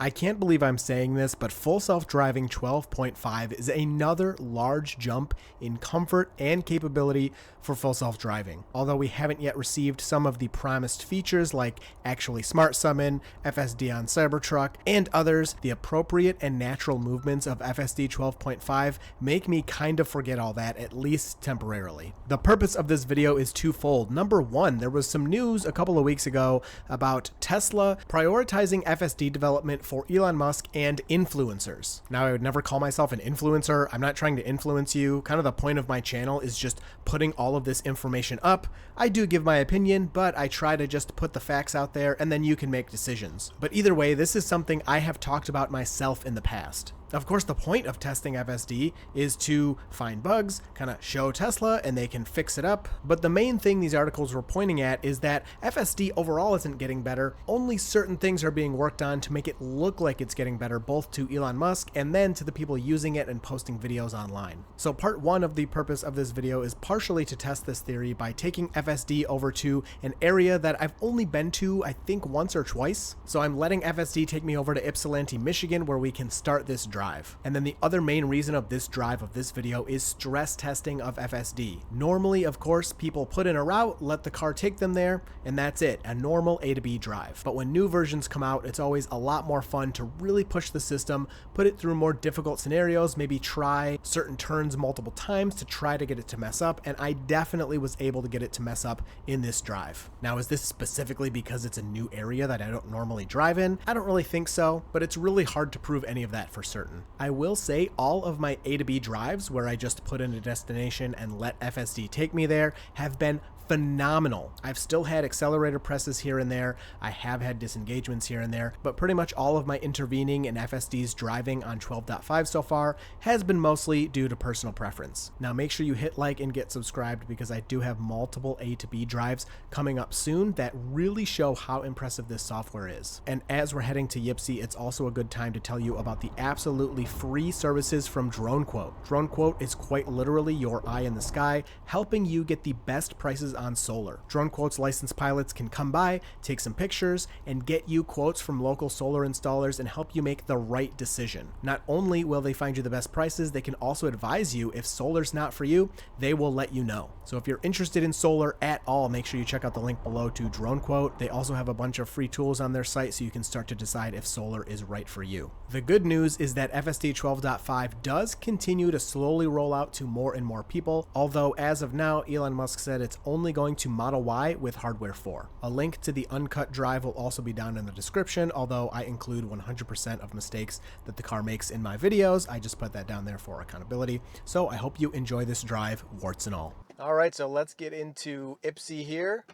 I can't believe I'm saying this, but Full Self-Driving 12.5 is another large jump in comfort and capability for Full Self-Driving. Although we haven't yet received some of the promised features like Actually Smart Summon, FSD on Cybertruck, and others, the appropriate and natural movements of FSD 12.5 make me kind of forget all that, at least temporarily. The purpose of this video is twofold. Number one, there was some news a couple of weeks ago about Tesla prioritizing FSD development for Elon Musk and influencers. Now, I would never call myself an influencer. I'm not trying to influence you. Kind of the point of my channel is just putting all of this information up. I do give my opinion, but I try to just put the facts out there and then you can make decisions. But either way, this is something I have talked about myself in the past. Of course, the point of testing FSD is to find bugs, kind of show Tesla, and they can fix it up. But the main thing these articles were pointing at is that FSD overall isn't getting better. Only certain things are being worked on to make it look like it's getting better, both to Elon Musk and then to the people using it and posting videos online. So part one of the purpose of this video is partially to test this theory by taking FSD over to an area that I've only been to, I think, once or twice. So I'm letting FSD take me over to Ypsilanti, Michigan, where we can start this drive. And then the other main reason of this drive of this video is stress testing of FSD. Normally, of course, people put in a route, let the car take them there, and that's it, a normal A to B drive. But when new versions come out, it's always a lot more fun to really push the system, put it through more difficult scenarios, maybe try certain turns multiple times to try to get it to mess up, and I definitely was able to get it to mess up in this drive. Now, is this specifically because it's a new area that I don't normally drive in? I don't really think so, but it's really hard to prove any of that for certain. I will say all of my A to B drives where I just put in a destination and let FSD take me there have been phenomenal. I've still had accelerator presses here and there. I have had disengagements here and there, but pretty much all of my intervening in FSD's driving on 12.5 so far has been mostly due to personal preference. Now make sure you hit like and get subscribed because I do have multiple A to B drives coming up soon that really show how impressive this software is. And as we're heading to Ypsi, it's also a good time to tell you about the absolutely free services from DroneQuote. DroneQuote is quite literally your eye in the sky, helping you get the best prices on solar. DroneQuote's licensed pilots can come by, take some pictures, and get you quotes from local solar installers and help you make the right decision. Not only will they find you the best prices, they can also advise you if solar's not for you, they will let you know. So if you're interested in solar at all, make sure you check out the link below to DroneQuote. They also have a bunch of free tools on their site so you can start to decide if solar is right for you. The good news is that FSD 12.5 does continue to slowly roll out to more and more people, although as of now, Elon Musk said it's only going to Model Y with hardware 4. A link to the uncut drive will also be down in the description, although I include 100% of mistakes that the car makes in my videos. I just put that down there for accountability. So I hope you enjoy this drive, warts and all. All right, so let's get into Ypsi here.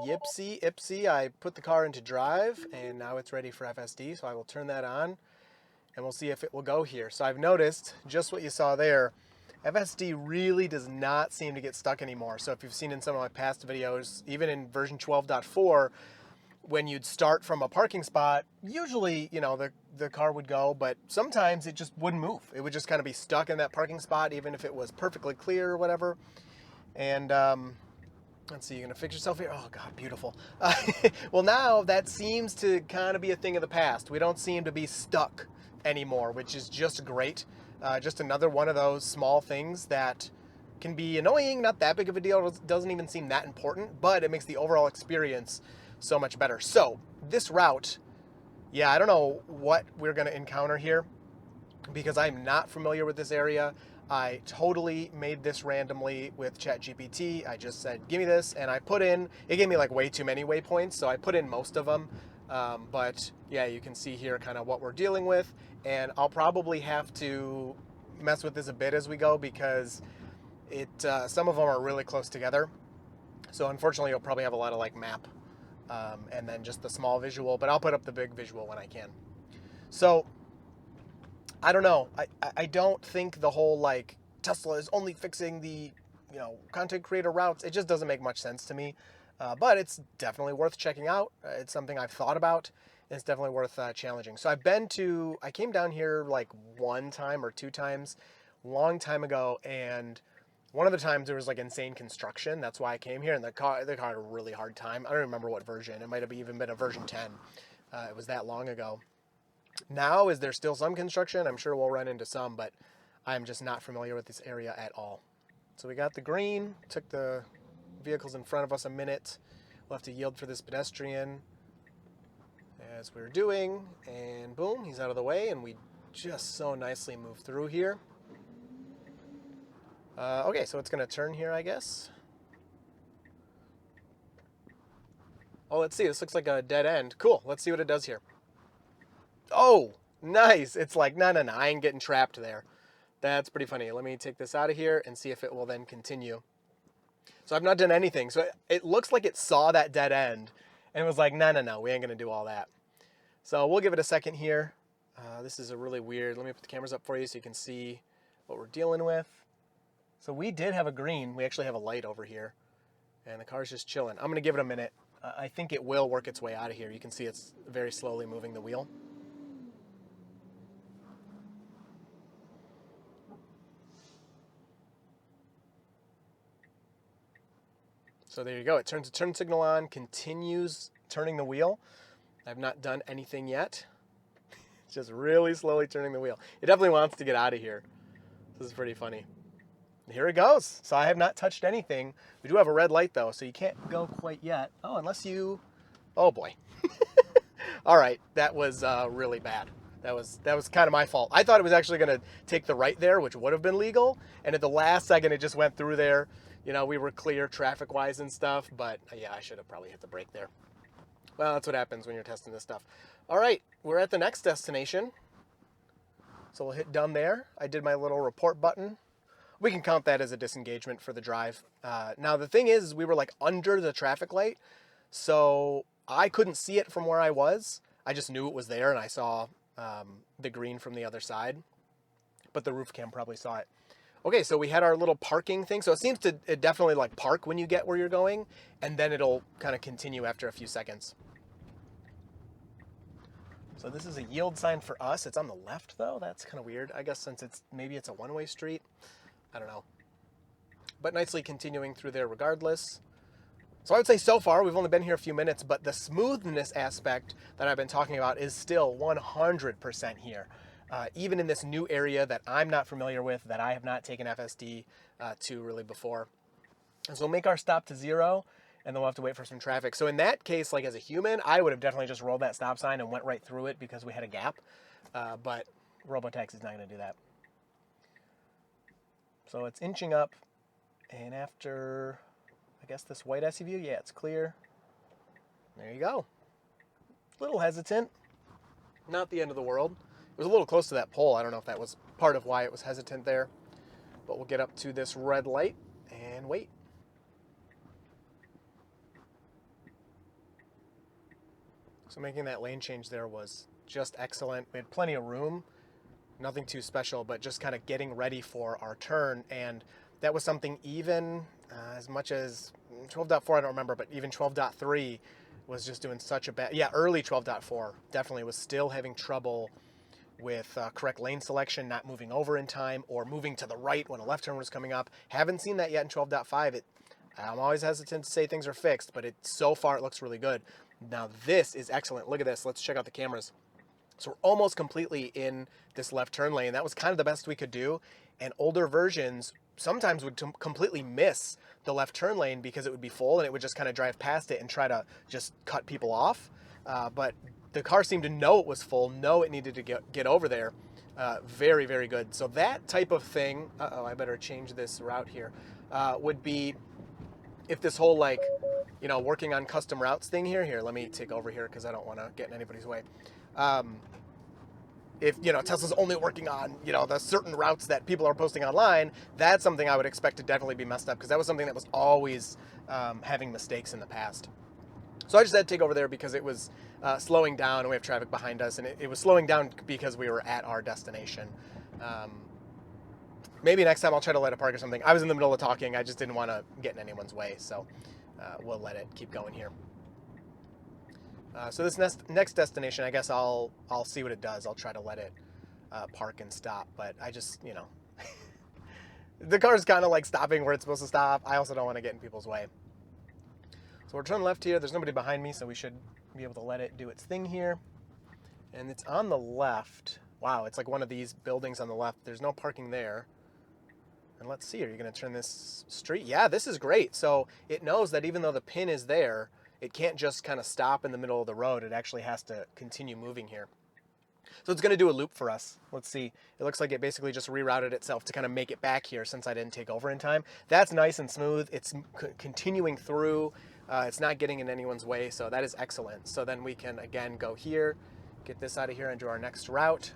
Ypsi, I put the car into drive and now it's ready for FSD, so I will turn that on and we'll see if it will go here. So I've noticed just what you saw there. FSD really does not seem to get stuck anymore. So if you've seen in some of my past videos, even in version 12.4, when you'd start from a parking spot, usually, you know, the car would go, but sometimes it just wouldn't move. It would just kind of be stuck in that parking spot, even if it was perfectly clear or whatever. And let's see, you're gonna fix yourself here? Oh God, beautiful. Well, now that seems to kind of be a thing of the past. We don't seem to be stuck anymore, which is just great. Just another one of those small things that can be annoying, not that big of a deal, it doesn't even seem that important, but it makes the overall experience so much better. So this route, yeah, I don't know what we're gonna encounter here because I'm not familiar with this area. I totally made this randomly with chat-gpt. I just said, give me this, and I put in, it gave me like way too many waypoints, so I put in most of them. But yeah, you can see here kind of what we're dealing with, and I'll probably have to mess with this a bit as we go because some of them are really close together. So unfortunately, you'll probably have a lot of like map and then just the small visual, but I'll put up the big visual when I can. So I don't know. I don't think the whole like Tesla is only fixing the, you know, content creator routes. It just doesn't make much sense to me. But it's definitely worth checking out. It's something I've thought about. And it's definitely worth challenging. So I came down here like one time or two times, long time ago, and one of the times there was like insane construction. That's why I came here, and the car had a really hard time. I don't remember what version. It might have even been a version 10. It was that long ago. Now, is there still some construction? I'm sure we'll run into some, but I'm just not familiar with this area at all. So we got the green, took the vehicles in front of us a minute. We'll have to yield for this pedestrian as we were doing, and boom, he's out of the way, and we just so nicely move through here. Okay, so it's going to turn here, I guess. Oh, let's see. This looks like a dead end. Cool. Let's see what it does here. Oh, nice. It's like, no, I ain't getting trapped there. That's pretty funny. Let me take this out of here and see if it will then continue. So I've not done anything. So it looks like it saw that dead end and was like, no, we ain't going to do all that. So we'll give it a second here. This is a really weird, let me put the cameras up for you so you can see what we're dealing with. So we did have a green. We actually have a light over here. And the car's just chilling. I'm going to give it a minute. I think it will work its way out of here. You can see it's very slowly moving the wheel. So there you go. It turns the turn signal on, continues turning the wheel. I've not done anything yet. It's just really slowly turning the wheel. It definitely wants to get out of here. This is pretty funny. Here it goes. So I have not touched anything. We do have a red light though, so you can't go quite yet. Oh, unless you... Oh boy. All right, that was really bad. That was kind of my fault. I thought it was actually going to take the right there, which would have been legal. And at the last second, it just went through there. You know, we were clear traffic-wise and stuff. But yeah, I should have probably hit the brake there. Well, that's what happens when you're testing this stuff. All right, we're at the next destination. So we'll hit done there. I did my little report button. We can count that as a disengagement for the drive. Now, the thing is we were like under the traffic light, so I couldn't see it from where I was. I just knew it was there, and I saw the green from the other side, but the roof cam probably saw it. Okay, so we had our little parking thing. So it seems to definitely like park when you get where you're going, and then it'll kind of continue after a few seconds. So this is a yield sign for us. It's on the left, though. That's kind of weird. I guess since maybe it's a one-way street. I don't know. But nicely continuing through there regardless. So I would say so far, we've only been here a few minutes, but the smoothness aspect that I've been talking about is still 100% here. Even in this new area that I'm not familiar with, that I have not taken FSD to really before. And so we'll make our stop to 0, and then we'll have to wait for some traffic. So in that case, like as a human, I would have definitely just rolled that stop sign and went right through it because we had a gap. But Robotaxi's not going to do that. So it's inching up, and after, I guess, this white SUV, yeah, it's clear. There you go. A little hesitant. Not the end of the world. It was a little close to that pole. I don't know if that was part of why it was hesitant there. But we'll get up to this red light and wait. So making that lane change there was just excellent. We had plenty of room. Nothing too special, but just kind of getting ready for our turn. And that was something even as much as 12.4, I don't remember, but even 12.3 was just doing such a bad... Yeah, early 12.4 definitely was still having trouble with correct lane selection, not moving over in time, or moving to the right when a left turn was coming up. Haven't seen that yet in 12.5. I'm always hesitant to say things are fixed, but so far it looks really good. Now this is excellent. Look at this. Let's check out the cameras. So we're almost completely in this left turn lane. That was kind of the best we could do. And older versions sometimes would completely miss the left turn lane because it would be full and it would just kind of drive past it and try to just cut people off. But the car seemed to know it was full, know it needed to get over there. Very, very good. So that type of thing, I better change this route here, would be if this whole like, you know, working on custom routes thing here, let me take over here because I don't want to get in anybody's way. If, you know, Tesla's only working on, you know, the certain routes that people are posting online, that's something I would expect to definitely be messed up because that was something that was always having mistakes in the past. So I just had to take over there because it was slowing down and we have traffic behind us, and it was slowing down because we were at our destination. Maybe next time I'll try to let it park or something. I was in the middle of talking. I just didn't want to get in anyone's way, so we'll let it keep going here. So this next destination, I guess I'll see what it does. I'll try to let it park and stop, but I just, you know, the car's kind of like stopping where it's supposed to stop. I also don't want to get in people's way. So we're turning left here. There's nobody behind me, so we should be able to let it do its thing here. And it's on the left. Wow, it's like one of these buildings on the left. There's no parking there. And let's see, are you going to turn this straight? Yeah, this is great. So it knows that even though the pin is there, it can't just kind of stop in the middle of the road. It actually has to continue moving here. So it's going to do a loop for us. Let's see. It looks like it basically just rerouted itself to kind of make it back here since I didn't take over in time. That's nice and smooth. It's continuing through. It's not getting in anyone's way, so that is excellent. So then we can, again, go here, get this out of here and do our next route.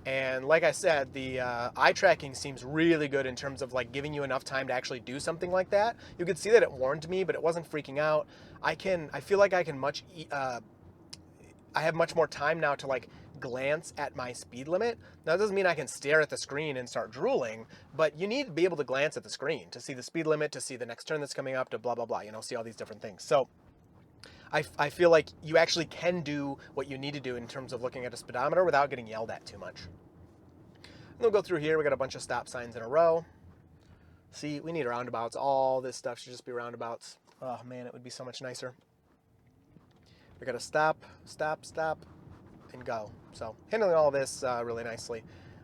And like I said, the eye tracking seems really good in terms of like giving you enough time to actually do something like that. You could see that it warned me, but it wasn't freaking out. I feel like I can I have much more time now to like glance at my speed limit. Now that doesn't mean I can stare at the screen and start drooling, but you need to be able to glance at the screen to see the speed limit, to see the next turn that's coming up, to blah, blah, blah, see all these different things. So I feel like you actually can do what you need to do in terms of looking at a speedometer without getting yelled at too much. And we'll go through here. We got a bunch of stop signs in a row. See, we need roundabouts. All this stuff should just be roundabouts. Oh man, it would be so much nicer. We got to stop, stop, stop, and go. So handling all this really nicely.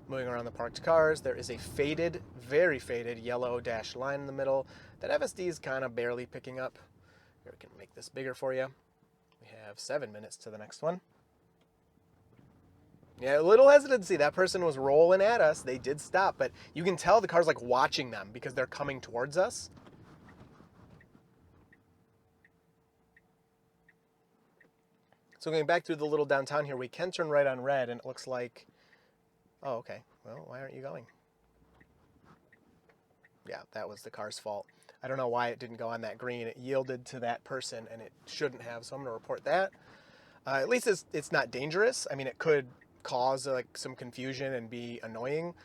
Moving around the parked cars. There is a faded, very faded yellow dashed line in the middle that FSD is kind of barely picking up. Here, we can make this bigger for you. We have 7 minutes to the next one. Yeah, a little hesitancy. That person was rolling at us. They did stop, but you can tell the car's like watching them because they're coming towards us. So going back through the little downtown here, we can turn right on red, and it looks like, oh, okay. Well, why aren't you going? Yeah, that was the car's fault. I don't know why it didn't go on that green. It yielded to that person, and it shouldn't have, so I'm going to report that. At least it's not dangerous. I mean, it could cause like some confusion and be annoying,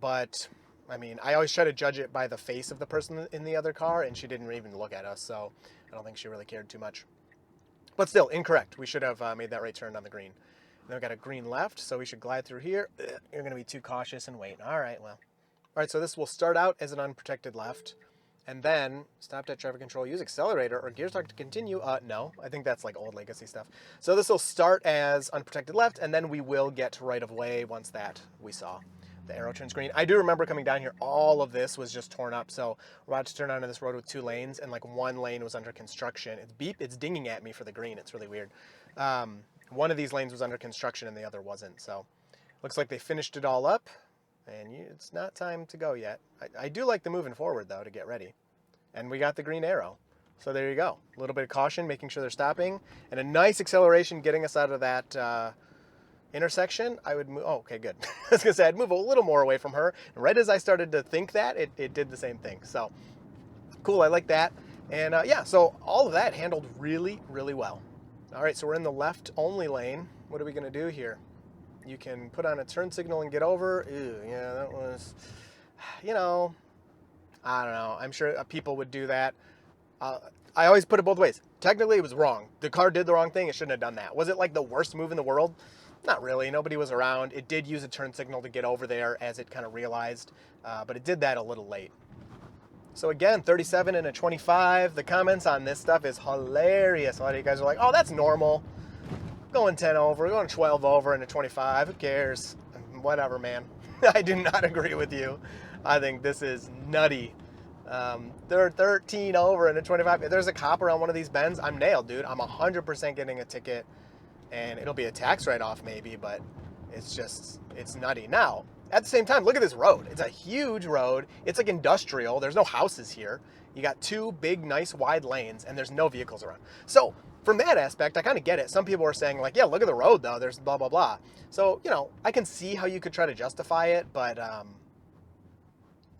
but I mean, I always try to judge it by the face of the person in the other car, and she didn't even look at us, so I don't think she really cared too much. But still, incorrect. We should have made that right turn on the green. And then we got a green left, so we should glide through here. You're going to be too cautious and wait. All right, well. All right, so this will start out as an unprotected left, and then stopped at traffic control, use accelerator or gear talk to continue. No, I think that's like old legacy stuff. So this will start as unprotected left, and then we will get right of way once that we saw. The arrow turns green. I do remember coming down here, all of this was just torn up. So we're about to turn onto this road with 2 lanes, and like 1 lane was under construction. It's dinging at me for the green. It's really weird. One of these lanes was under construction and the other wasn't. So looks like they finished it all up, and it's not time to go yet. I do like the moving forward though to get ready. And we got the green arrow. So there you go. A little bit of caution, making sure they're stopping, and a nice acceleration getting us out of that intersection. I would move, oh, okay, good. I was gonna say I'd move a little more away from her. And right as I started to think that, it did the same thing. So cool, I like that. And yeah, so all of that handled really, really well. All right, so we're in the left only lane. What are we gonna do here? You can put on a turn signal and get over. Ew, yeah, that was, I don't know. I'm sure people would do that. I always put it both ways. Technically, it was wrong. The car did the wrong thing. It shouldn't have done that. Was it like the worst move in the world? Not really. Nobody was around. It did use a turn signal to get over there as it kind of realized, but it did that a little late. So again, 37 and a 25. The comments on this stuff is hilarious. A lot of you guys are like, oh, that's normal. Going 10 over, going 12 over and a 25. Who cares? Whatever, man. I do not agree with you. I think this is nutty. They're 13 over and a 25. If there's a cop around one of these bends, I'm nailed, dude. I'm 100% getting a ticket. And it'll be a tax write-off maybe, but it's nutty. Now, at the same time, look at this road. It's a huge road. It's like industrial. There's no houses here. You got 2 big, nice, wide lanes, and there's no vehicles around. So from that aspect, I kind of get it. Some people are saying like, yeah, look at the road though. There's blah, blah, blah. So, I can see how you could try to justify it, but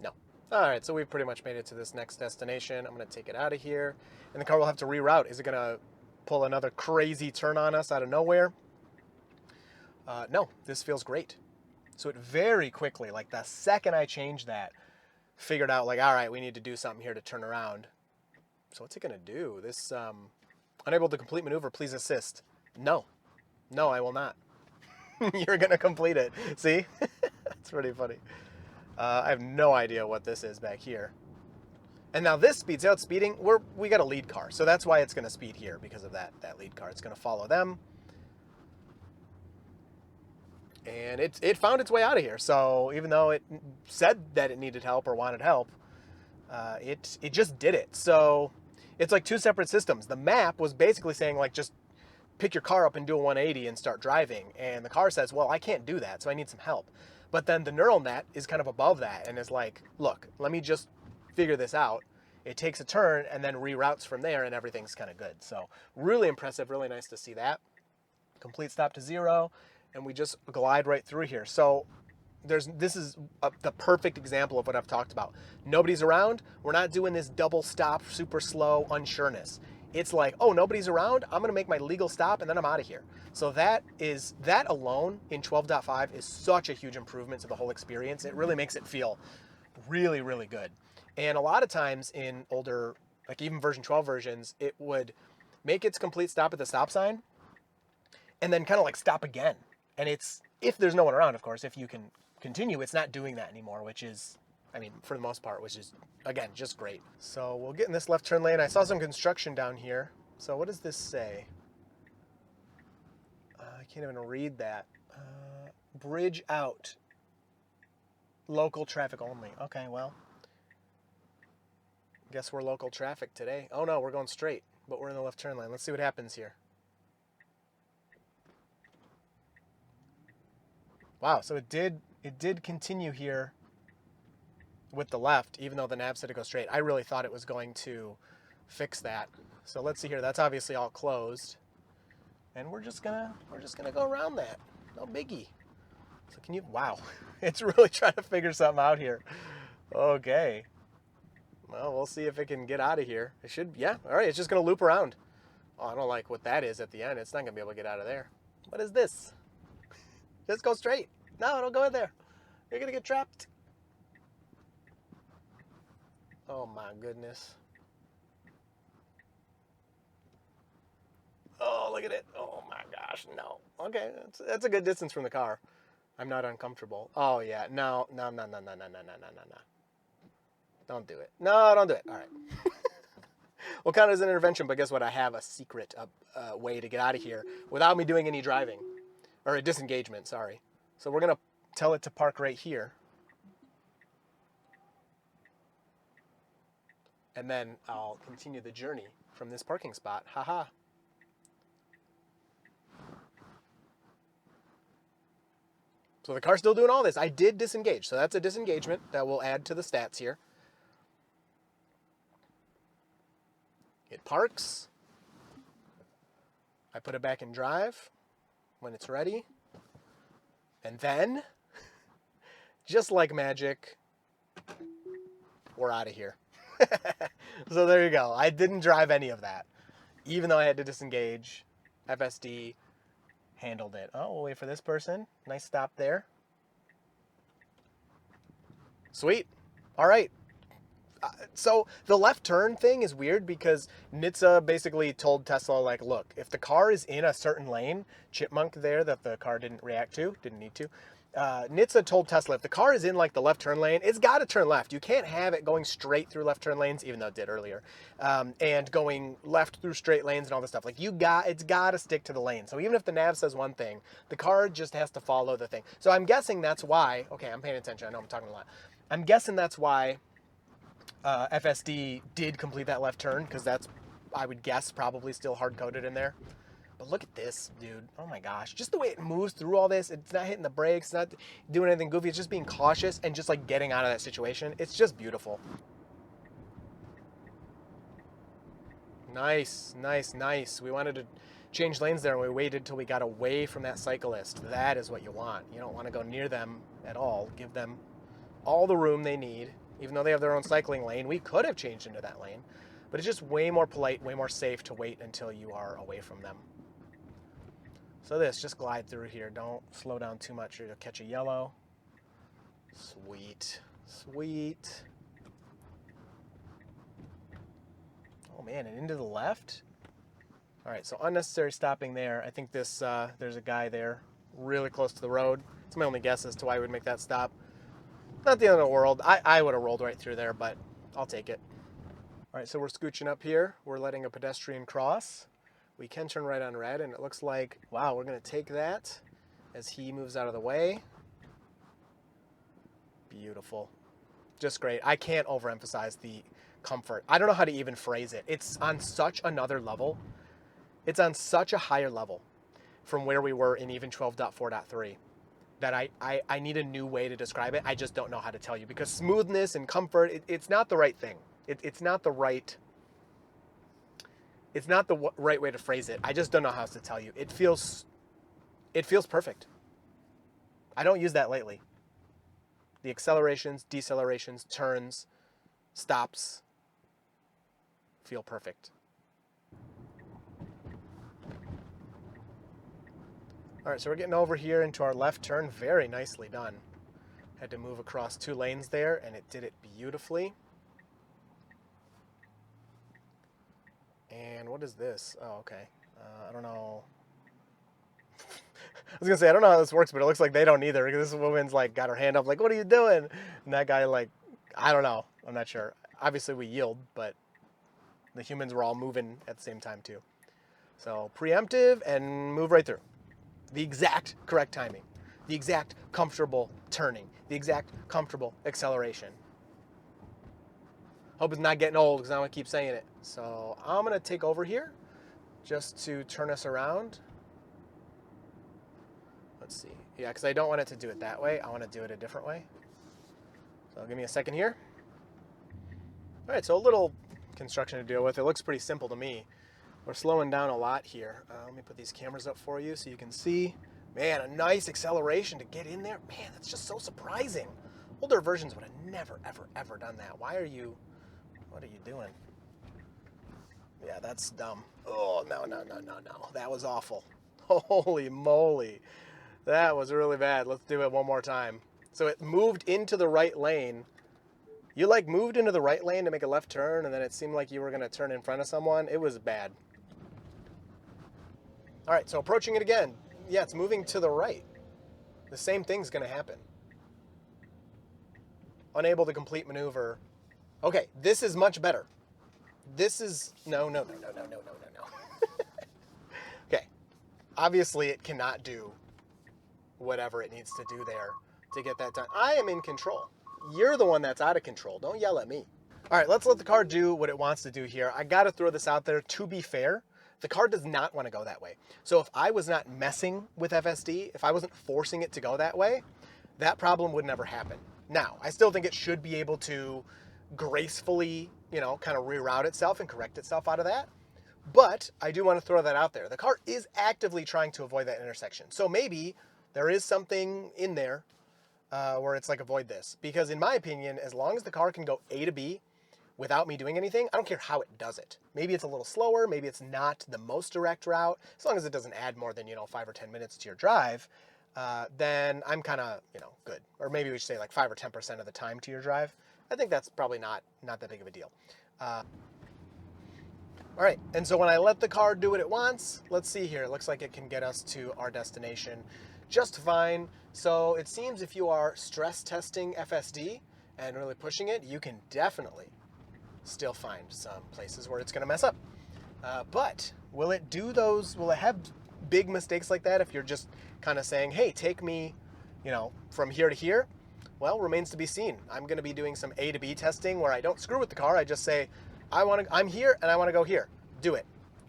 no. All right, so we've pretty much made it to this next destination. I'm going to take it out of here, and the car will have to reroute. Is it going to pull another crazy turn on us out of nowhere? No, this feels great. So it very quickly, like the second I changed that, figured out like, all right, we need to do something here to turn around. So what's it gonna do? This, unable to complete maneuver, please assist. No, I will not. You're gonna complete it. See? That's pretty funny. I have no idea what this is back here. And now this speeds out. Speeding, we got a lead car, so that's why it's going to speed here, because of that lead car. It's going to follow them. and it found its way out of here. So even though it said that it needed help or wanted help, it just did it. So it's like two separate systems. The map was basically saying like just pick your car up and do a 180 and start driving, and the car says, well, I can't do that, so I need some help. But then the neural net is kind of above that and is like, look, let me just figure this out. It takes a turn and then reroutes from there, and everything's kind of good. So really impressive, really nice to see that. Complete stop to 0, and we just glide right through here. So this is the perfect example of what I've talked about. Nobody's around. We're not doing this double stop, super slow unsureness. It's like, oh, nobody's around. I'm going to make my legal stop, and then I'm out of here. So that alone in 12.5 is such a huge improvement to the whole experience. It really makes it feel really, really good. And a lot of times in older, like even version 12 versions, it would make its complete stop at the stop sign and then kind of like stop again. And it's, if there's no one around, of course, if you can continue, it's not doing that anymore, which is, I mean, for the most part, which is, again, just great. So we'll get in this left turn lane. I saw some construction down here. So what does this say? I can't even read that. Bridge out. Local traffic only. Okay, well, guess we're local traffic today. Oh no, we're going straight, but we're in the left turn lane. Let's see what happens here. Wow, so it did continue here with the left, even though the nav said to go straight. I really thought it was going to fix that. So let's see here. That's obviously all closed, and we're just gonna go around that. No biggie. So can you? Wow, it's really trying to figure something out here. Okay. Well, we'll see if it can get out of here. It should. Yeah. All right. It's just gonna loop around. Oh, I don't like what that is at the end. It's not gonna be able to get out of there. What is this? Just go straight. No, don't go in there. You're gonna get trapped. Oh my goodness. Oh, look at it. Oh my gosh, no. Okay, that's a good distance from the car. I'm not uncomfortable. Oh yeah, no. Don't do it. No, don't do it. All right. We'll count it as an intervention, but guess what? I have a secret way to get out of here without me doing any driving. Or a disengagement, sorry. So we're gonna tell it to park right here. And then I'll continue the journey from this parking spot. Haha. So the car's still doing all this. I did disengage, so that's a disengagement that will add to the stats here. It parks. I put it back in drive when it's ready. And then, just like magic, we're out of here. So there you go. I didn't drive any of that. Even though I had to disengage, FSD handled it. Oh, we'll wait for this person. Nice stop there. Sweet. All right. So the left turn thing is weird because NHTSA basically told Tesla, like, look, if the car is in a certain lane, Chipmunk there that the car didn't react to, didn't need to, NHTSA told Tesla, if the car is in like the left turn lane, it's got to turn left. You can't have it going straight through left turn lanes, even though it did earlier, and going left through straight lanes and all this stuff. Like it's got to stick to the lane. So even if the nav says one thing, the car just has to follow the thing. So I'm guessing that's why, okay, I'm paying attention. I know I'm talking a lot. I'm guessing that's why FSD did complete that left turn, because that's, I would guess, probably still hard-coded in there. But look at this, dude. Oh my gosh. Just the way it moves through all this. It's not hitting the brakes. It's not doing anything goofy. It's just being cautious and just like getting out of that situation. It's just beautiful. Nice, nice, nice. We wanted to change lanes there and we waited till we got away from that cyclist. That is what you want. You don't want to go near them at all. Give them all the room they need. Even though they have their own cycling lane, we could have changed into that lane. But it's just way more polite, way more safe to wait until you are away from them. So just glide through here. Don't slow down too much or you'll catch a yellow. Sweet. Sweet. Oh man, and into the left? All right, so unnecessary stopping there. I think this, there's a guy there really close to the road. It's my only guess as to why I would make that stop. Not the end of the world. I would have rolled right through there, but I'll take it. All right, so we're scooching up here. We're letting a pedestrian cross. We can turn right on red, and it looks like, wow, we're going to take that as he moves out of the way. Beautiful. Just great. I can't overemphasize the comfort. I don't know how to even phrase it. It's on such another level. It's on such a higher level from where we were in even 12.4.3 that I need a new way to describe it. I just don't know how to tell you, because smoothness and comfort, it's not the right thing. It's not the right way to phrase it. I just don't know how else to tell you. It feels perfect. I don't use that lately. The accelerations, decelerations, turns, stops feel perfect. All right, so we're getting over here into our left turn. Very nicely done. Had to move across 2 lanes there, and it did it beautifully. And what is this? Oh, okay. I don't know. I was gonna say, I don't know how this works, but it looks like they don't either. Because this woman's like got her hand up, like, "What are you doing?" And that guy, like, I don't know. I'm not sure. Obviously, we yield, but the humans were all moving at the same time too. So preemptive and move right through. The exact correct timing, the exact comfortable turning, the exact comfortable acceleration. Hope it's not getting old, because I'm gonna keep saying it. So I'm gonna take over here just to turn us around. Let's see. Yeah, because I don't want it to do it that way. I want to do it a different way. So give me a second here. All right, so a little construction to deal with. It looks pretty simple to me. We're slowing down a lot here. Let me put these cameras up for you so you can see. Man, a nice acceleration to get in there. Man, that's just so surprising. Older versions would have never, ever, ever done that. What are you doing? Yeah, that's dumb. Oh, no. That was awful. Holy moly. That was really bad. Let's do it one more time. So it moved into the right lane. You like moved into the right lane to make a left turn, and then it seemed like you were going to turn in front of someone. It was bad. All right, so approaching it again. Yeah, it's moving to the right. The same thing's going to happen. Unable to complete maneuver. Okay, this is much better. This is... No. Okay. Obviously, it cannot do whatever it needs to do there to get that done. I am in control. You're the one that's out of control. Don't yell at me. All right, let's let the car do what it wants to do here. I got to throw this out there. To be fair, the car does not want to go that way. So if I was not messing with FSD, if I wasn't forcing it to go that way, that problem would never happen. Now, I still think it should be able to gracefully, kind of reroute itself and correct itself out of that. But I do want to throw that out there. The car is actively trying to avoid that intersection. So maybe there is something in there where it's like, avoid this. Because in my opinion, as long as the car can go A to B without me doing anything, I don't care how it does it. Maybe it's a little slower, maybe it's not the most direct route. As long as it doesn't add more than, 5 or 10 minutes to your drive, then I'm kind of, good. Or maybe we should say like 5 or 10% of the time to your drive. I think that's probably not that big of a deal. All right, and so when I let the car do what it wants, let's see here. It looks like it can get us to our destination just fine. So it seems if you are stress testing FSD and really pushing it, you can definitely still find some places where it's going to mess up. But will it do those? Will it have big mistakes like that if you're just kind of saying, hey, take me, from here to here? Well, remains to be seen. I'm going to be doing some A to B testing where I don't screw with the car. I just say, I'm here and I want to go here. Do it.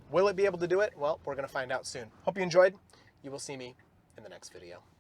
Will it be able to do it? Well, we're going to find out soon. Hope you enjoyed. You will see me in the next video.